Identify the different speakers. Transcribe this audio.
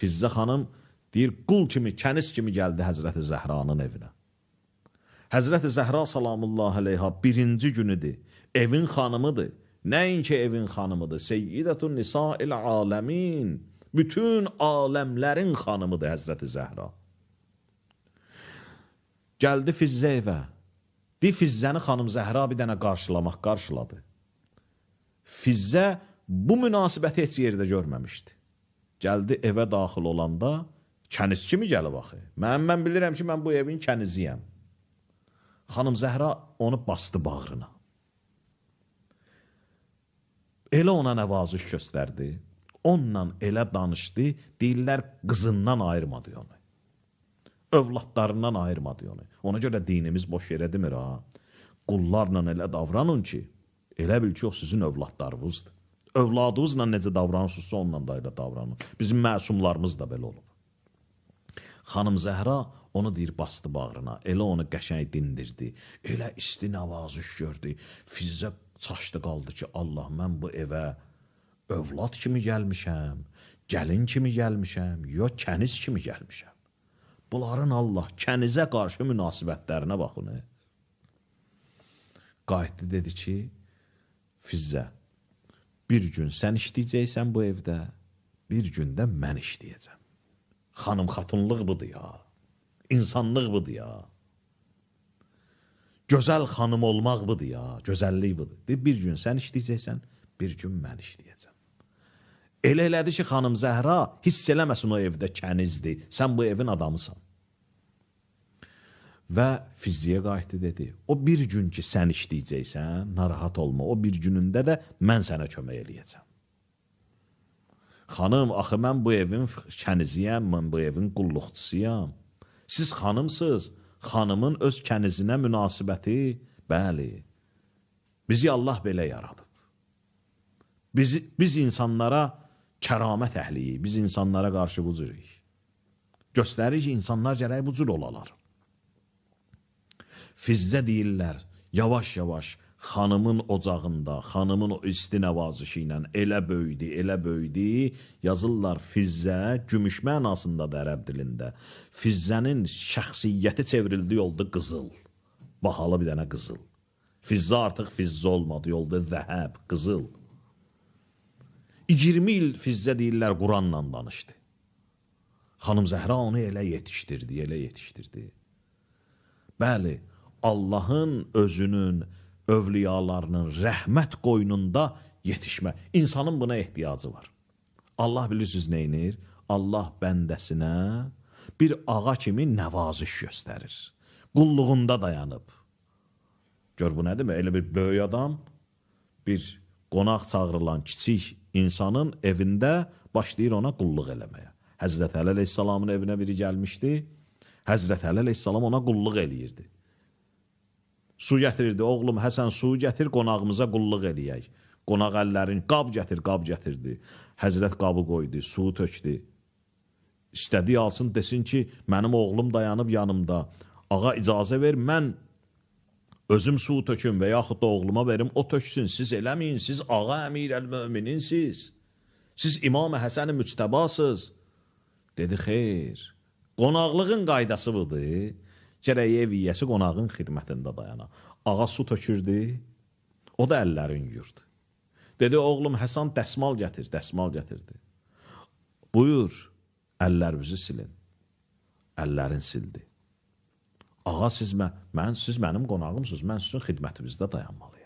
Speaker 1: Fizzə xanım deyir, qul kimi, kəniz kimi gəldi Həzrəti Zəhranın evinə. Həzrəti Zəhra salamullah aleyha birinci günüdür, evin xanımıdır. Nəinki evin xanımıdır, Seyyidətun Nisa'il aləmin, bütün aləmlərin xanımıdır Həzrəti Zəhra. Gəldi Fizzə evə. Deyir, Fizzəni xanım Zəhra bir dənə qarşıladı. Fizzə bu münasibəti heç yerdə görməmişdi. Gəldi evə daxil olanda, kəniz kimi gəlib axı. Mən bilirəm ki, mən bu evin kəniziyəm. Xanım Zəhra onu bastı bağrına. Elə ona nəvaziş göstərdi. Onunla elə danışdı, deyirlər qızından ayırmadı onu. Övladlarından ayırmadı onu. Ona görə dinimiz boş yerə demir ha. Qullarla elə davranın ki, elə bil ki, o sizin övladlarınızdır. Övladınızla necə davranırsınızsa onunla da elə davranın. Bizim məsumlarımız da belə olub. Xanım Zəhra onu deyir, bastı bağrına. Elə onu qəşəng dindirdi. Elə isti nəvaziş gördü. Fizzə çaşdı qaldı ki, Allah, mən bu evə övlad kimi gəlmişəm, gəlin kimi gəlmişəm, yox kəniz kimi gəlmişəm. Bunların Allah kənizə qarşı münasibətlərinə baxın. Qayıtdı, dedi ki, Fizzə, bir gün sən işləyəcəksən bu evdə, bir gün də mən işləyəcəm. Xanım xatunluq budur ya, insanlıq budur ya. Gözəl xanım olmaq budur ya, gözəllik budur. Bir gün sən işləyəcəksən, bir gün mən işləyəcəm. Elə elədi ki, xanım Zəhra hiss eləməsin o evdə kənizdir, sən bu evin adamısan. Və Fizziyə qayıtdı, dedi, o bir gün ki, sən işləyəcəksən, narahat olma, o bir günündə də mən sənə kömək eləyəcəm. Xanım, axı mən bu evin kəniziyəm, mən bu evin qulluqçusuyam. Siz xanımsınız, xanımın öz kənizinə münasibəti, bəli, bizi Allah belə yaradıb. Biz insanlara kəramət əhliyik, biz insanlara qarşı bu cürük. Göstərir ki, insanlar gərək bu cür olalar. Fizzə deyirlər, yavaş-yavaş xanımın ocağında, xanımın o isti nəvazişi ilə elə böyüdü, yazırlar Fizzə, gümüş mənasında da ərəb dilində. Fizzənin şəxsiyyəti çevrildi yolda qızıl, bahalı bir dənə qızıl. Fizzə artıq Fizzə olmadı, yolda zəhəb, qızıl. 20 il Fizzə deyirlər, Quranla danışdı. Xanım Zəhra onu elə yetişdirdi. Bəli, Allahın özünün, övliyalarının rəhmət qoynunda yetişmə. İnsanın buna ehtiyacı var. Allah bilirsiniz neynir? Allah bəndəsinə bir ağa kimi nəvaziş göstərir. Qulluğunda dayanıb. Gör bu nədir mi? Elə bir böyük adam, bir qonaq çağırılan kiçik insanın evində başlayır ona qulluq eləməyə. Həzrət Əli əleyhissalamın evinə biri gəlmişdi. Həzrət Əli əleyhissalam ona qulluq eləyirdi. Su gətirirdi, oğlum Həsən su gətir, qonağımıza qulluq eləyək. Qonaq əllərin, qab gətirdi. Həzrət qabı qoydu, suyu tökdü. İstədiyi alsın, desin ki, mənim oğlum dayanıb yanımda. Ağa icazə ver, mən özüm su töküm və yaxud da oğluma verim, o töksün. Siz eləməyin, siz ağa əmir əl-mümininsiniz. Siz İmam-ı Həsən-i Müctəbasınız. Dedi, xeyr, qonaqlığın qaydası budur. Gərək ev yiyəsi qonağın xidmətində dayana. Ağa su tökürdü, o da əllərin yuyurdu. Dedi, oğlum Həsən dəsmal gətirdi. Buyur, əllərinizi silin. Əllərin sildi. Ağa, siz mənim qonağımsınız, mən sizin xidmətinizdə dayanmalıyım.